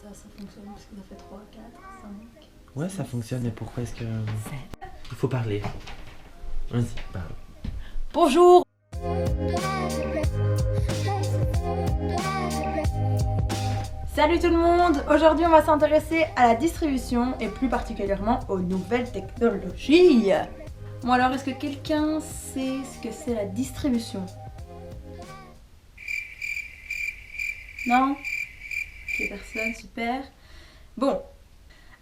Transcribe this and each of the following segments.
Ça fonctionne parce que ça fait 3, 4, 5. Ouais, ça fonctionne, mais pourquoi est-ce que... Il faut parler. Vas-y, parle. Bonjour. Salut tout le monde. Aujourd'hui on va s'intéresser à la distribution et plus particulièrement aux nouvelles technologies. Bon alors, est-ce que quelqu'un sait ce que c'est la distribution? Non? Ok, personne, super. Bon,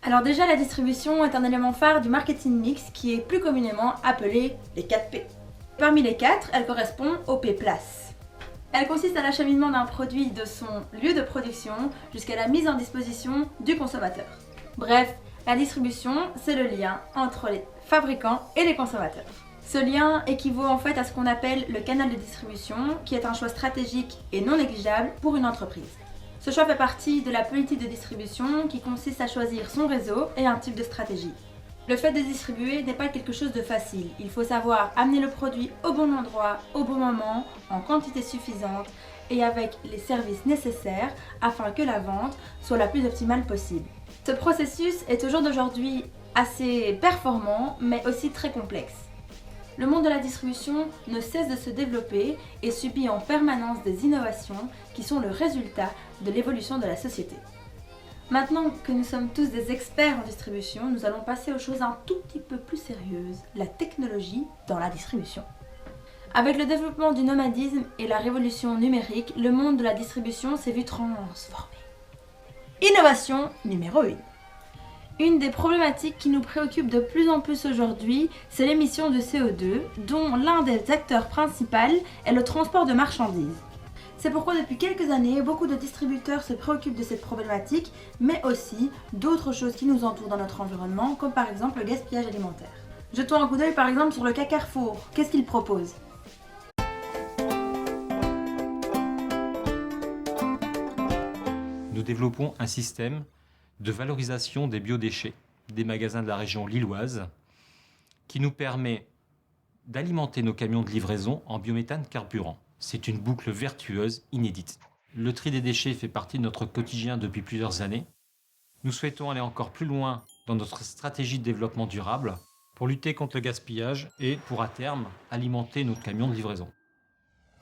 alors déjà la distribution est un élément phare du marketing mix qui est plus communément appelé les 4 P. Parmi les 4, elle correspond au P place. Elle consiste à l'acheminement d'un produit de son lieu de production jusqu'à la mise en disposition du consommateur. Bref, la distribution, c'est le lien entre les fabricants et les consommateurs. Ce lien équivaut en fait à ce qu'on appelle le canal de distribution, qui est un choix stratégique et non négligeable pour une entreprise. Ce choix fait partie de la politique de distribution qui consiste à choisir son réseau et un type de stratégie. Le fait de distribuer n'est pas quelque chose de facile. Il faut savoir amener le produit au bon endroit, au bon moment, en quantité suffisante et avec les services nécessaires afin que la vente soit la plus optimale possible. Ce processus est au jour d'aujourd'hui assez performant mais aussi très complexe. Le monde de la distribution ne cesse de se développer et subit en permanence des innovations qui sont le résultat de l'évolution de la société. Maintenant que nous sommes tous des experts en distribution, nous allons passer aux choses un tout petit peu plus sérieuses, la technologie dans la distribution. Avec le développement du nomadisme et la révolution numérique, le monde de la distribution s'est vu transformer. Innovation numéro 1. Une des problématiques qui nous préoccupe de plus en plus aujourd'hui, c'est l'émission de CO2, dont l'un des acteurs principaux est le transport de marchandises. C'est pourquoi depuis quelques années, beaucoup de distributeurs se préoccupent de cette problématique, mais aussi d'autres choses qui nous entourent dans notre environnement, comme par exemple le gaspillage alimentaire. Jetons un coup d'œil par exemple sur le cas Carrefour. Qu'est-ce qu'il propose ? Nous développons un système de valorisation des biodéchets des magasins de la région lilloise qui nous permet d'alimenter nos camions de livraison en biométhane carburant. C'est une boucle vertueuse inédite. Le tri des déchets fait partie de notre quotidien depuis plusieurs années. Nous souhaitons aller encore plus loin dans notre stratégie de développement durable pour lutter contre le gaspillage et, pour à terme, alimenter nos camions de livraison.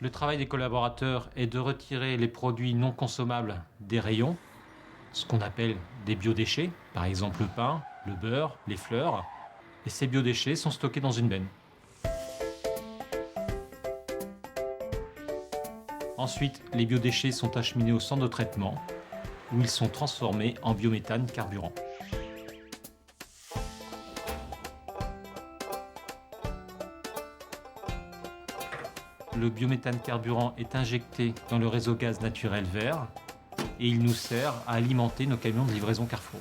Le travail des collaborateurs est de retirer les produits non consommables des rayons, ce qu'on appelle des biodéchets, par exemple le pain, le beurre, les fleurs, et ces biodéchets sont stockés dans une benne. Ensuite, les biodéchets sont acheminés au centre de traitement, où ils sont transformés en biométhane carburant. Le biométhane carburant est injecté dans le réseau gaz naturel vert et il nous sert à alimenter nos camions de livraison Carrefour.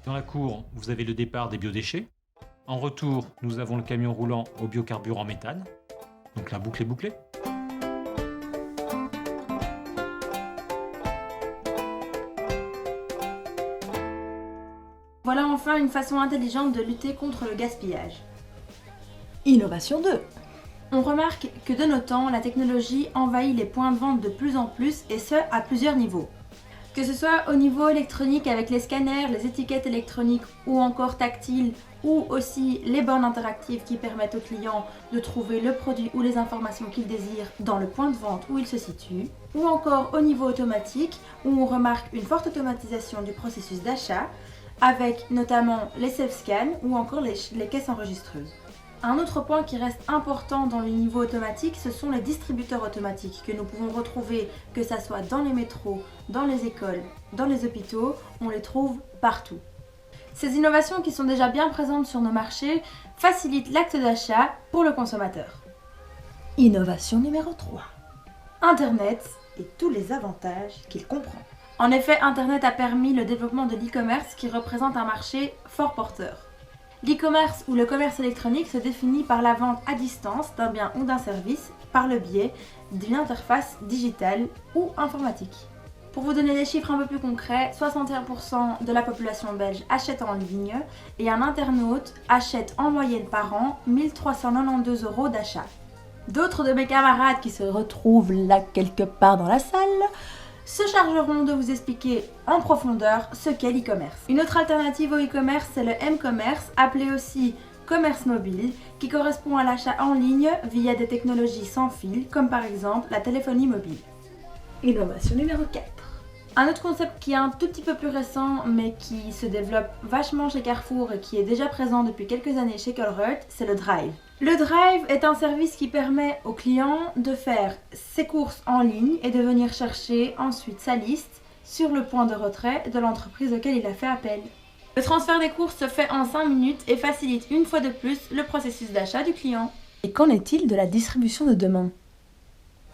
Dans la cour, vous avez le départ des biodéchets. En retour, nous avons le camion roulant au biocarburant méthane. Donc la boucle est bouclée. Voilà enfin une façon intelligente de lutter contre le gaspillage. Innovation 2. On remarque que de nos temps, la technologie envahit les points de vente de plus en plus et ce, à plusieurs niveaux. Que ce soit au niveau électronique avec les scanners, les étiquettes électroniques ou encore tactiles, ou aussi les bornes interactives qui permettent aux clients de trouver le produit ou les informations qu'ils désirent dans le point de vente où il se situe, ou encore au niveau automatique où on remarque une forte automatisation du processus d'achat avec notamment les self-scans ou encore les caisses enregistreuses. Un autre point qui reste important dans le niveau automatique, ce sont les distributeurs automatiques que nous pouvons retrouver, que ce soit dans les métros, dans les écoles, dans les hôpitaux, on les trouve partout. Ces innovations qui sont déjà bien présentes sur nos marchés facilitent l'acte d'achat pour le consommateur. Innovation numéro 3. Internet et tous les avantages qu'il comprend. En effet, Internet a permis le développement de l'e-commerce qui représente un marché fort porteur. L'e-commerce ou le commerce électronique se définit par la vente à distance d'un bien ou d'un service par le biais d'une interface digitale ou informatique. Pour vous donner des chiffres un peu plus concrets, 61% de la population belge achète en ligne et un internaute achète en moyenne par an 1392 € d'achat. D'autres de mes camarades qui se retrouvent là quelque part dans la salle se chargeront de vous expliquer en profondeur ce qu'est l'e-commerce. Une autre alternative au e-commerce, c'est le m-commerce, appelé aussi commerce mobile, qui correspond à l'achat en ligne via des technologies sans fil, comme par exemple la téléphonie mobile. Innovation numéro 4. Un autre concept qui est un tout petit peu plus récent, mais qui se développe vachement chez Carrefour et qui est déjà présent depuis quelques années chez Colruyt, c'est le Drive. Le Drive est un service qui permet au client de faire ses courses en ligne et de venir chercher ensuite sa liste sur le point de retrait de l'entreprise auquel il a fait appel. Le transfert des courses se fait en 5 minutes et facilite une fois de plus le processus d'achat du client. Et qu'en est-il de la distribution de demain ?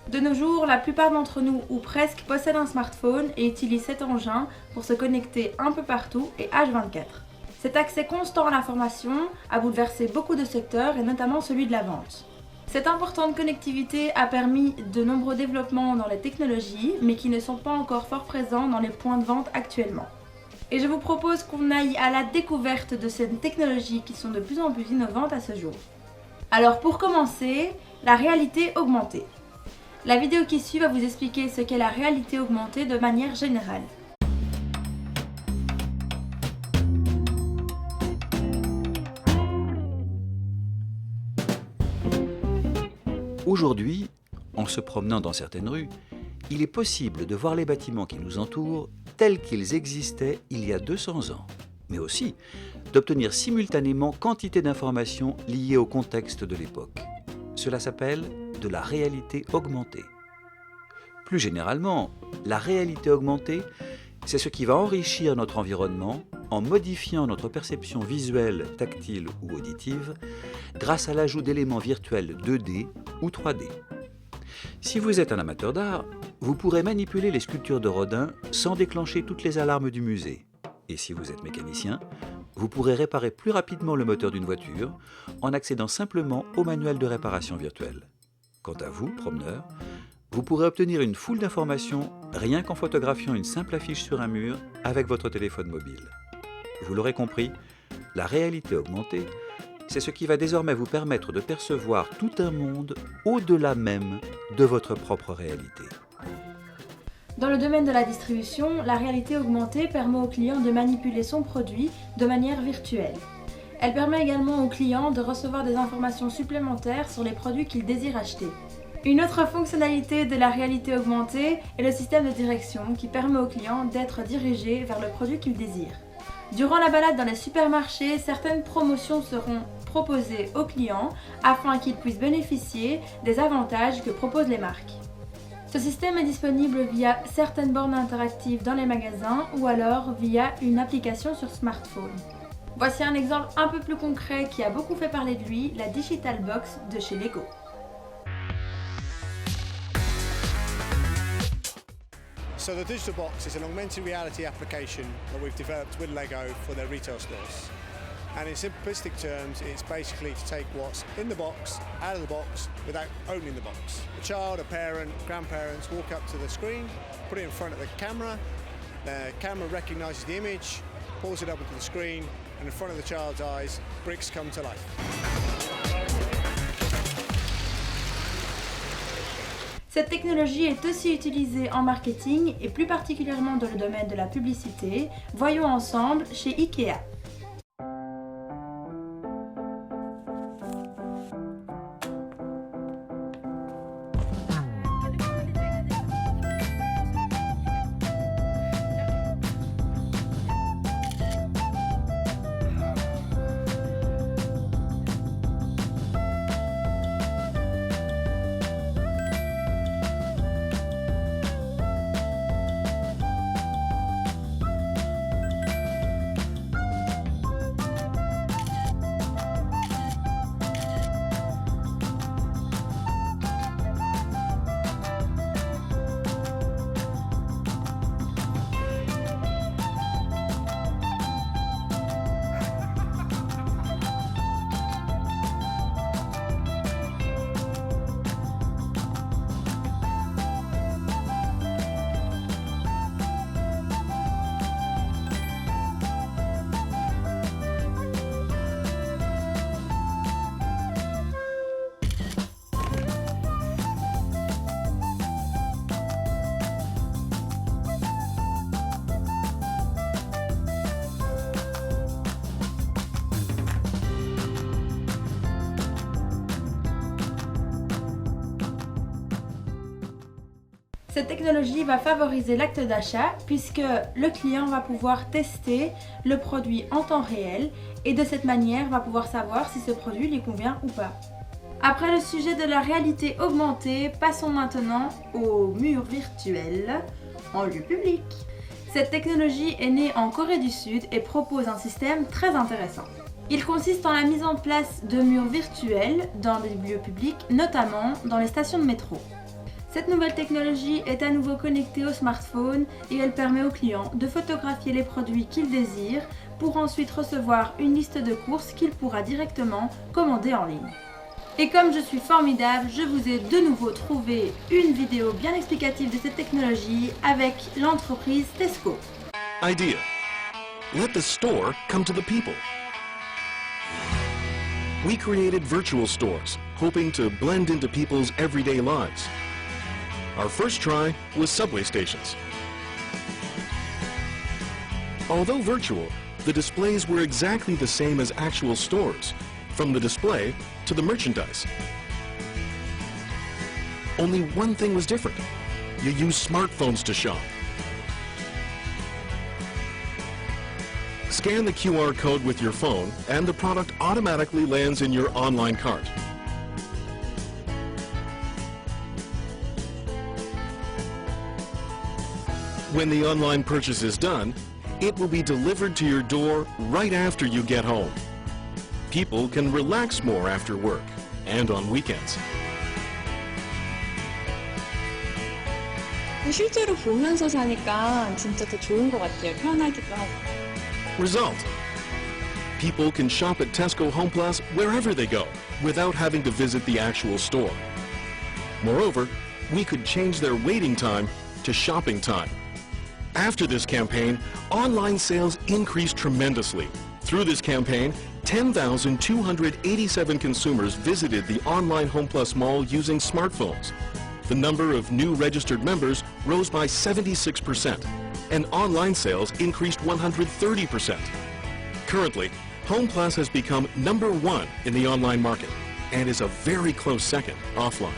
De nos jours, la plupart d'entre nous, ou presque, possèdent un smartphone et utilisent cet engin pour se connecter un peu partout et H24. Cet accès constant à l'information a bouleversé beaucoup de secteurs et notamment celui de la vente. Cette importante connectivité a permis de nombreux développements dans les technologies, mais qui ne sont pas encore fort présents dans les points de vente actuellement. Et je vous propose qu'on aille à la découverte de ces technologies qui sont de plus en plus innovantes à ce jour. Alors pour commencer, la réalité augmentée. La vidéo qui suit va vous expliquer ce qu'est la réalité augmentée de manière générale. Aujourd'hui, en se promenant dans certaines rues, il est possible de voir les bâtiments qui nous entourent tels qu'ils existaient il y a 200 ans, mais aussi d'obtenir simultanément quantité d'informations liées au contexte de l'époque. Cela s'appelle de la réalité augmentée. Plus généralement, la réalité augmentée, c'est ce qui va enrichir notre environnement en modifiant notre perception visuelle, tactile ou auditive grâce à l'ajout d'éléments virtuels 2D ou 3D. Si vous êtes un amateur d'art, vous pourrez manipuler les sculptures de Rodin sans déclencher toutes les alarmes du musée. Et si vous êtes mécanicien, vous pourrez réparer plus rapidement le moteur d'une voiture en accédant simplement au manuel de réparation virtuelle. Quant à vous, promeneur, vous pourrez obtenir une foule d'informations rien qu'en photographiant une simple affiche sur un mur avec votre téléphone mobile. Vous l'aurez compris, la réalité augmentée, c'est ce qui va désormais vous permettre de percevoir tout un monde au-delà même de votre propre réalité. Dans le domaine de la distribution, la réalité augmentée permet au client de manipuler son produit de manière virtuelle. Elle permet également au client de recevoir des informations supplémentaires sur les produits qu'il désire acheter. Une autre fonctionnalité de la réalité augmentée est le système de direction qui permet au client d'être dirigé vers le produit qu'il désire. Durant la balade dans les supermarchés, certaines promotions seront proposées aux clients afin qu'ils puissent bénéficier des avantages que proposent les marques. Ce système est disponible via certaines bornes interactives dans les magasins ou alors via une application sur smartphone. Voici un exemple un peu plus concret qui a beaucoup fait parler de lui, la Digital Box de chez Lego. So the Digital Box is an augmented reality application that we've developed with Lego for their retail stores. And in simplistic terms, it's basically to take what's in the box out of the box without opening the box. A child, a parent, grandparents walk up to the screen, put it in front of the camera recognises the image, pulls it up into the screen, and in front of the child's eyes, bricks come to life. Cette technologie est aussi utilisée en marketing et plus particulièrement dans le domaine de la publicité. Voyons ensemble chez IKEA. Cette technologie va favoriser l'acte d'achat puisque le client va pouvoir tester le produit en temps réel et de cette manière va pouvoir savoir si ce produit lui convient ou pas. Après le sujet de la réalité augmentée, passons maintenant au mur virtuel en lieu public. Cette technologie est née en Corée du Sud et propose un système très intéressant. Il consiste en la mise en place de murs virtuels dans des lieux publics, notamment dans les stations de métro. Cette nouvelle technologie est à nouveau connectée au smartphone et elle permet au client de photographier les produits qu'il désire pour ensuite recevoir une liste de courses qu'il pourra directement commander en ligne. Et comme je suis formidable, je vous ai de nouveau trouvé une vidéo bien explicative de cette technologie avec l'entreprise Tesco. Idea. Let the store come to the people. We created virtual stores, hoping to blend into people's everyday lives. Our first try was subway stations. Although virtual, the displays were exactly the same as actual stores, from the display to the merchandise. Only one thing was different. You use smartphones to shop. Scan the QR code with your phone and the product automatically lands in your online cart. When the online purchase is done, it will be delivered to your door right after you get home. People can relax more after work and on weekends. 실제로 보면서 사니까 진짜 더 좋은 것 같아요. 편하기도 하고. Result: people can shop at Tesco Home Plus wherever they go without having to visit the actual store. Moreover, we could change their waiting time to shopping time. After this campaign, online sales increased tremendously. Through this campaign, 10,287 consumers visited the online Home Plus mall using smartphones. The number of new registered members rose by 76%, and online sales increased 130%. Currently, Home Plus has become #1 in the online market and is a very close second offline.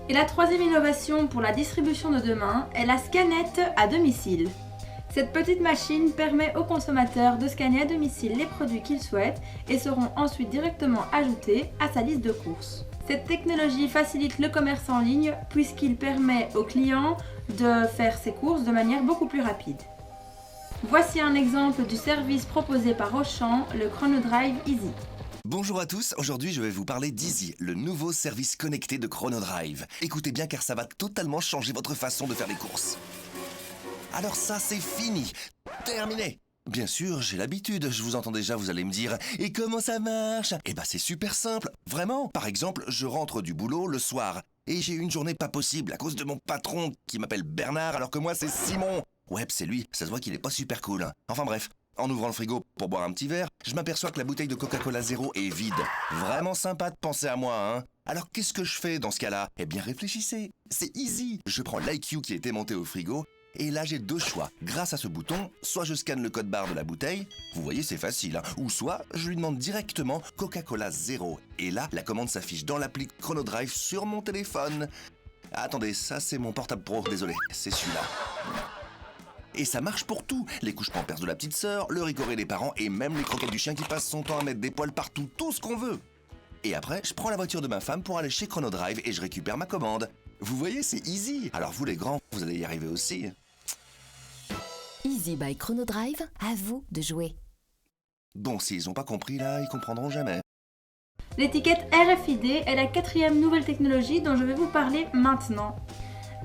Et la troisième innovation pour la distribution de demain est la scannette à domicile. Cette petite machine permet aux consommateurs de scanner à domicile les produits qu'ils souhaitent et seront ensuite directement ajoutés à sa liste de courses. Cette technologie facilite le commerce en ligne puisqu'il permet aux clients de faire ses courses de manière beaucoup plus rapide. Voici un exemple du service proposé par Auchan, le Chronodrive Easy. Bonjour à tous, aujourd'hui je vais vous parler d'Easy, le nouveau service connecté de Chronodrive. Écoutez bien car ça va totalement changer votre façon de faire les courses. Alors ça c'est fini, terminé. Bien sûr, j'ai l'habitude, je vous entends déjà, vous allez me dire « Et comment ça marche ?» Eh ben c'est super simple, vraiment. Par exemple, je rentre du boulot le soir et j'ai une journée pas possible à cause de mon patron qui m'appelle Bernard alors que moi c'est Simon. Ouais, c'est lui, ça se voit qu'il est pas super cool. Enfin bref, en ouvrant le frigo pour boire un petit verre, je m'aperçois que la bouteille de Coca-Cola Zéro est vide. Vraiment sympa de penser à moi, hein. Alors qu'est-ce que je fais dans ce cas-là? Eh bien réfléchissez, c'est easy. Je prends l'IQ qui est aimanté au frigo. Et là, j'ai deux choix. Grâce à ce bouton, soit je scanne le code barre de la bouteille, vous voyez, c'est facile, hein, ou soit je lui demande directement Coca-Cola Zéro. Et là, la commande s'affiche dans l'appli Chronodrive sur mon téléphone. Attendez, ça c'est mon portable pro, désolé, c'est celui-là. Et ça marche pour tout. Les couches pampers de la petite sœur, le ricoré des parents et même les croquettes du chien qui passe son temps à mettre des poils partout, tout ce qu'on veut. Et après, je prends la voiture de ma femme pour aller chez Chronodrive et je récupère ma commande. Vous voyez, c'est easy. Alors vous les grands, vous allez y arriver aussi. Easy by Chronodrive, à vous de jouer. Bon, s'ils n'ont pas compris là, ils comprendront jamais. L'étiquette RFID est la quatrième nouvelle technologie dont je vais vous parler maintenant.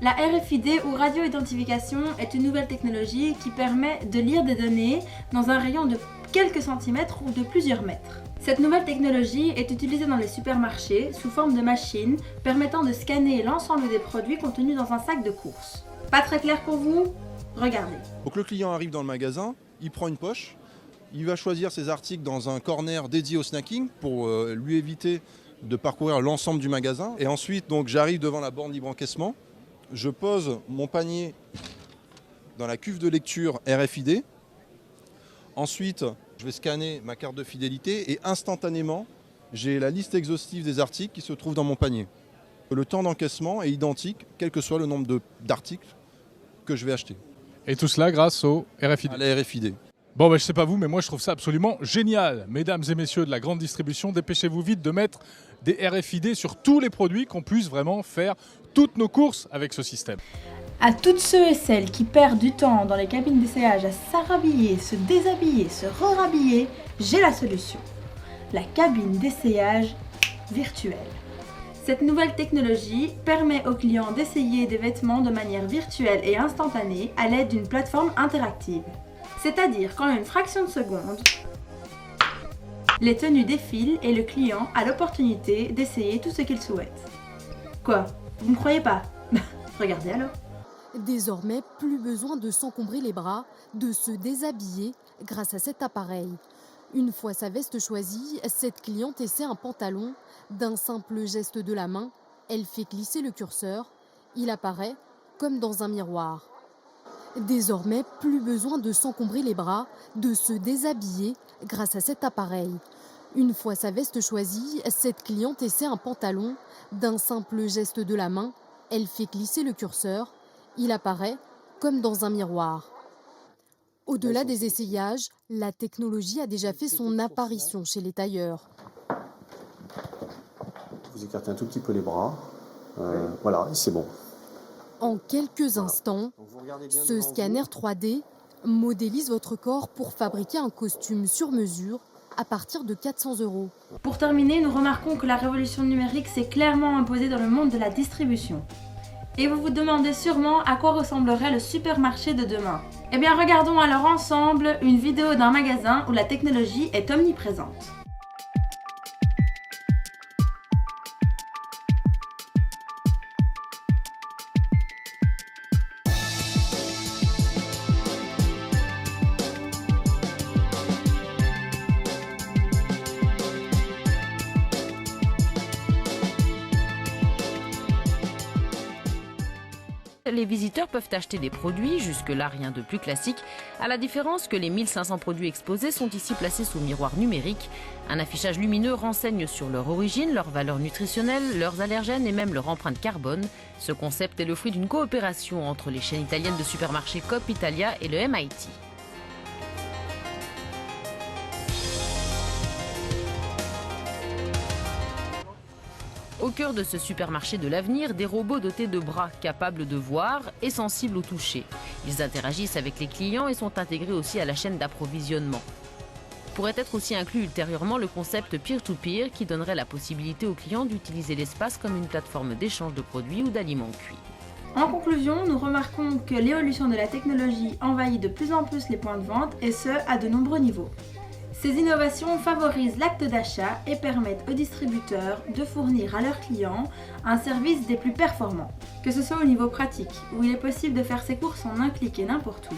La RFID ou radio-identification est une nouvelle technologie qui permet de lire des données dans un rayon de quelques centimètres ou de plusieurs mètres. Cette nouvelle technologie est utilisée dans les supermarchés sous forme de machine permettant de scanner l'ensemble des produits contenus dans un sac de courses. Pas très clair pour vous? Regardez. Donc le client arrive dans le magasin, il prend une poche, il va choisir ses articles dans un corner dédié au snacking pour lui éviter de parcourir l'ensemble du magasin. Et ensuite, donc, j'arrive devant la borne libre encaissement, je pose mon panier dans la cuve de lecture RFID. Ensuite, je vais scanner ma carte de fidélité et instantanément, j'ai la liste exhaustive des articles qui se trouvent dans mon panier. Le temps d'encaissement est identique, quel que soit le nombre d'articles que je vais acheter. Et tout cela grâce au RFID. À la RFID. Bon, je sais pas vous, mais moi je trouve ça absolument génial. Mesdames et messieurs de la grande distribution, dépêchez-vous vite de mettre des RFID sur tous les produits, qu'on puisse vraiment faire toutes nos courses avec ce système. À toutes ceux et celles qui perdent du temps dans les cabines d'essayage à s'arhabiller, se déshabiller, se re-rhabiller, j'ai la solution. La cabine d'essayage virtuelle. Cette nouvelle technologie permet aux clients d'essayer des vêtements de manière virtuelle et instantanée à l'aide d'une plateforme interactive. C'est-à-dire qu'en une fraction de seconde, les tenues défilent et le client a l'opportunité d'essayer tout ce qu'il souhaite. Quoi? Vous ne croyez pas? Regardez alors. Désormais, plus besoin de s'encombrer les bras, de se déshabiller grâce à cet appareil. Une fois sa veste choisie, cette cliente essaie un pantalon. D'un simple geste de la main, elle fait glisser le curseur. Il apparaît comme dans un miroir. Désormais, plus besoin de s'encombrer les bras, de se déshabiller grâce à cet appareil. Une fois sa veste choisie, cette cliente essaie un pantalon. D'un simple geste de la main, elle fait glisser le curseur. Il apparaît comme dans un miroir. Au-delà des essayages, la technologie a déjà fait son apparition chez les tailleurs. Vous écartez un tout petit peu les bras. Voilà, c'est bon. En quelques instants, ce scanner 3D modélise votre corps pour fabriquer un costume sur mesure à partir de 400 €. Pour terminer, nous remarquons que la révolution numérique s'est clairement imposée dans le monde de la distribution. Et vous vous demandez sûrement à quoi ressemblerait le supermarché de demain. Eh bien, regardons alors ensemble une vidéo d'un magasin où la technologie est omniprésente. Les visiteurs peuvent acheter des produits, jusque-là rien de plus classique, à la différence que les 1500 produits exposés sont ici placés sous miroir numérique. Un affichage lumineux renseigne sur leur origine, leur valeur nutritionnelle, leurs allergènes et même leur empreinte carbone. Ce concept est le fruit d'une coopération entre les chaînes italiennes de supermarchés Coop Italia et le MIT. Au cœur de ce supermarché de l'avenir, des robots dotés de bras capables de voir et sensibles au toucher. Ils interagissent avec les clients et sont intégrés aussi à la chaîne d'approvisionnement. Pourrait être aussi inclus ultérieurement le concept peer-to-peer qui donnerait la possibilité aux clients d'utiliser l'espace comme une plateforme d'échange de produits ou d'aliments cuits. En conclusion, nous remarquons que l'évolution de la technologie envahit de plus en plus les points de vente et ce, à de nombreux niveaux. Ces innovations favorisent l'acte d'achat et permettent aux distributeurs de fournir à leurs clients un service des plus performants. Que ce soit au niveau pratique, où il est possible de faire ses courses en un clic et n'importe où,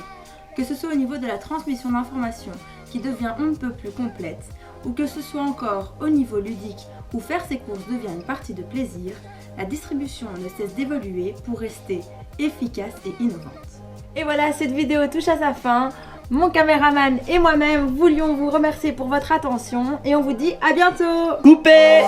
que ce soit au niveau de la transmission d'informations qui devient on ne peut plus complète, ou que ce soit encore au niveau ludique où faire ses courses devient une partie de plaisir, la distribution ne cesse d'évoluer pour rester efficace et innovante. Et voilà, cette vidéo touche à sa fin. Mon caméraman et moi-même voulions vous remercier pour votre attention et on vous dit à bientôt. Coupé.